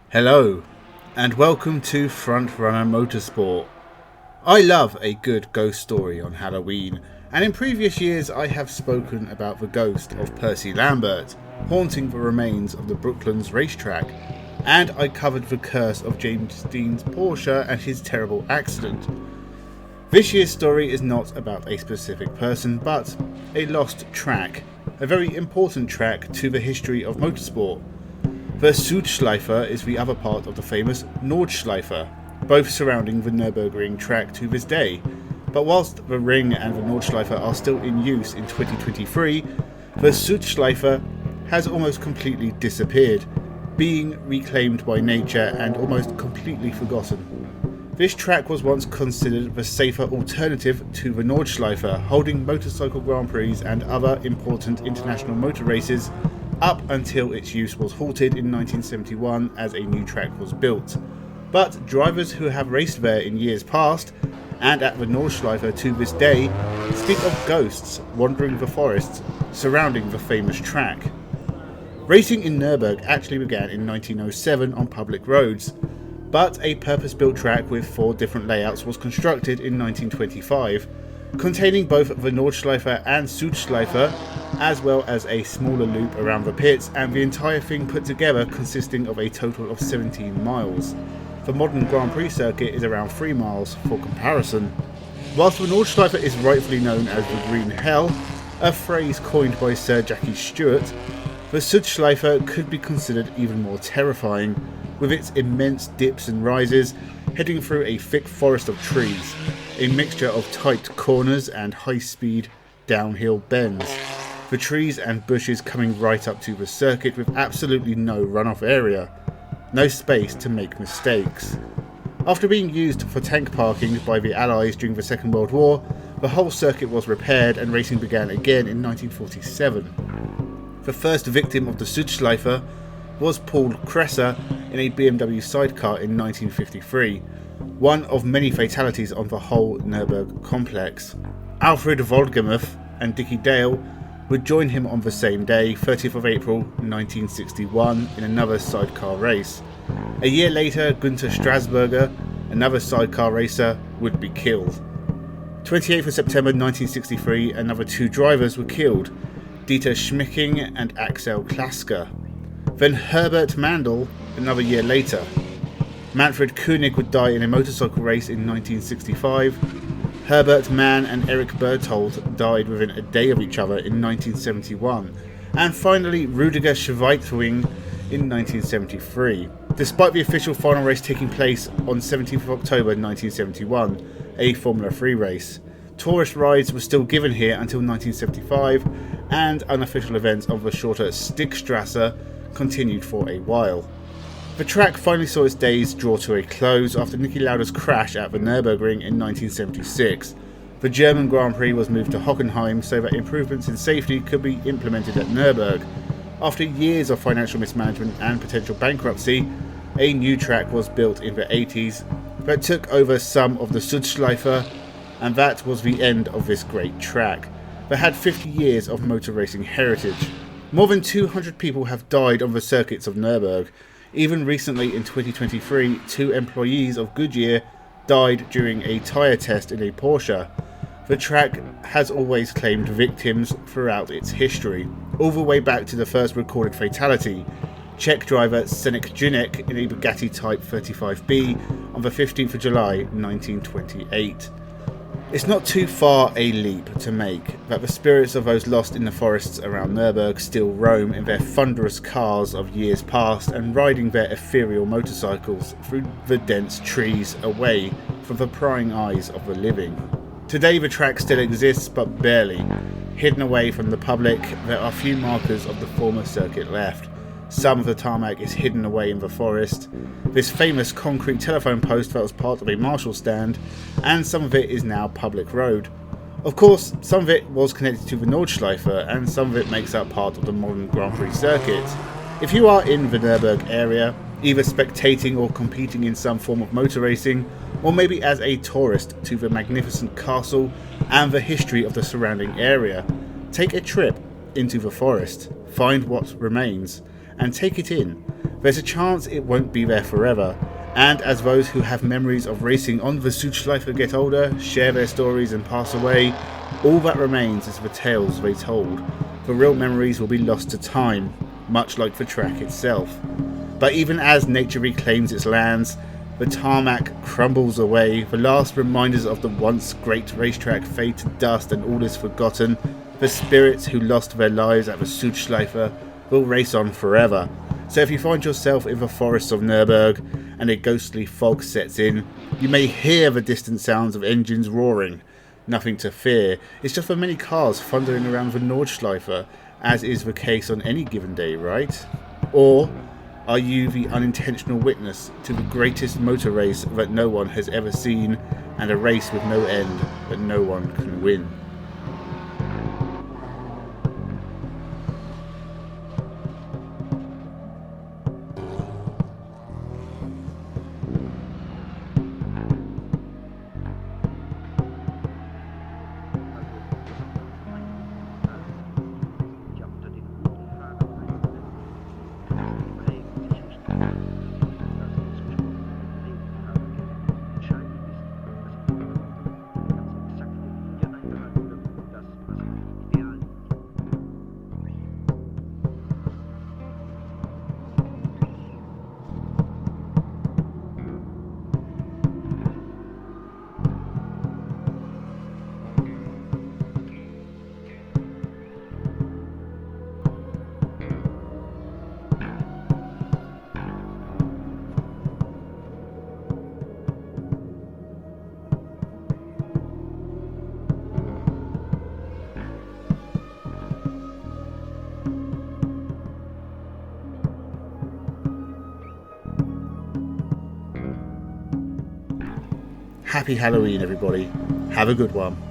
Hello, and welcome to Frontrunner Motorsport. I love a good ghost story on Halloween, and in previous years I have spoken about the ghost of Percy Lambert, haunting the remains of the Brooklands racetrack, and I covered the curse of James Dean's Porsche and his terrible accident. This year's story is not about a specific person, but a lost track, a very important track to the history of motorsport. The Südschleife is the other part of the famous Nurburgring, both surrounding the Nurburgring track to this day. But whilst the ring and the Nordschleife are still in use in 2023, the Südschleife has almost completely disappeared, being reclaimed by nature and almost completely forgotten. This track was once considered the safer alternative to the Nordschleife, holding motorcycle Grand Prix and other important international motor races up until its use was halted in 1971 as a new track was built. But drivers who have raced there in years past, and at the Nordschleife to this day, speak of ghosts wandering the forests surrounding the famous track. Racing in Nürburgring actually began in 1907 on public roads, but a purpose-built track with 4 different layouts was constructed in 1925, containing both the Nordschleife and Südschleife, as well as a smaller loop around the pits, and the entire thing put together consisting of a total of 17 miles. The modern Grand Prix circuit is around 3 miles for comparison. Whilst the Nordschleife is rightfully known as the Green Hell, a phrase coined by Sir Jackie Stewart, the Südschleife could be considered even more terrifying, with its immense dips and rises, heading through a thick forest of trees, a mixture of tight corners and high-speed downhill bends. The trees and bushes coming right up to the circuit with absolutely no runoff area, no space to make mistakes. After being used for tank parking by the Allies during the Second World War, the whole circuit was repaired and racing began again in 1947. The first victim of the Südschleife was Paul Kresser in a BMW sidecar in 1953, one of many fatalities on the whole Nürburgring complex. Alfred Wohlgemuth and Dickie Dale would join him on the same day, 30th of April 1961, in another sidecar race. A year later, Günther Strasberger, another sidecar racer, would be killed. 28th of September 1963, another 2 drivers were killed, Dieter Schmicking and Axel Klasker. Then Herbert Mandl, another year later. Manfred Koenig would die in a motorcycle race in 1965. Herbert Mann and Eric Berthold died within a day of each other in 1971. And finally, Rüdiger Schweitwing in 1973. Despite the official final race taking place on 17th of October 1971, a Formula 3 race, tourist rides were still given here until 1975, and unofficial events of the shorter Stickstrasse continued for a while. The track finally saw its days draw to a close after Niki Lauda's crash at the Nürburgring in 1976. The German Grand Prix was moved to Hockenheim so that improvements in safety could be implemented at Nürburgring. After years of financial mismanagement and potential bankruptcy, a new track was built in the 80s that took over some of the Südschleife, and that was the end of this great track that had 50 years of motor racing heritage. More than 200 people have died on the circuits of Nürburgring. Even recently in 2023, 2 employees of Goodyear died during a tyre test in a Porsche. The track has always claimed victims throughout its history, all the way back to the first recorded fatality, Czech driver Zdeněk Jinek in a Bugatti Type 35B on the 15th of July 1928. It's not too far a leap to make that the spirits of those lost in the forests around Nürburgring still roam in their thunderous cars of years past and riding their ethereal motorcycles through the dense trees away from the prying eyes of the living. Today the track still exists, but barely. Hidden away from the public, there are few markers of the former circuit left. Some of the tarmac is hidden away in the forest, this famous concrete telephone post that was part of a Marshall stand, and some of it is now public road. Of course, some of it was connected to the Nordschleife, and some of it makes up part of the modern Grand Prix circuit. If you are in the Nürburgring area, either spectating or competing in some form of motor racing, or maybe as a tourist to the magnificent castle and the history of the surrounding area, take a trip into the forest, find what remains, and take it in. There's a chance it won't be there forever, and as those who have memories of racing on the Südschleife get older, share their stories and pass away, all that remains is the tales they told. The real memories will be lost to time, much like the track itself. But even as nature reclaims its lands, the tarmac crumbles away, the last reminders of the once great racetrack fade to dust and all is forgotten, the spirits who lost their lives at the Südschleife will race on forever. So if you find yourself in the forests of Nurburgring and a ghostly fog sets in, you may hear the distant sounds of engines roaring. Nothing to fear, it's just the many cars thundering around the Nordschleife, as is the case on any given day, right? Or are you the unintentional witness to the greatest motor race that no one has ever seen, and a race with no end that no one can win? Happy Halloween, everybody. Have a good one.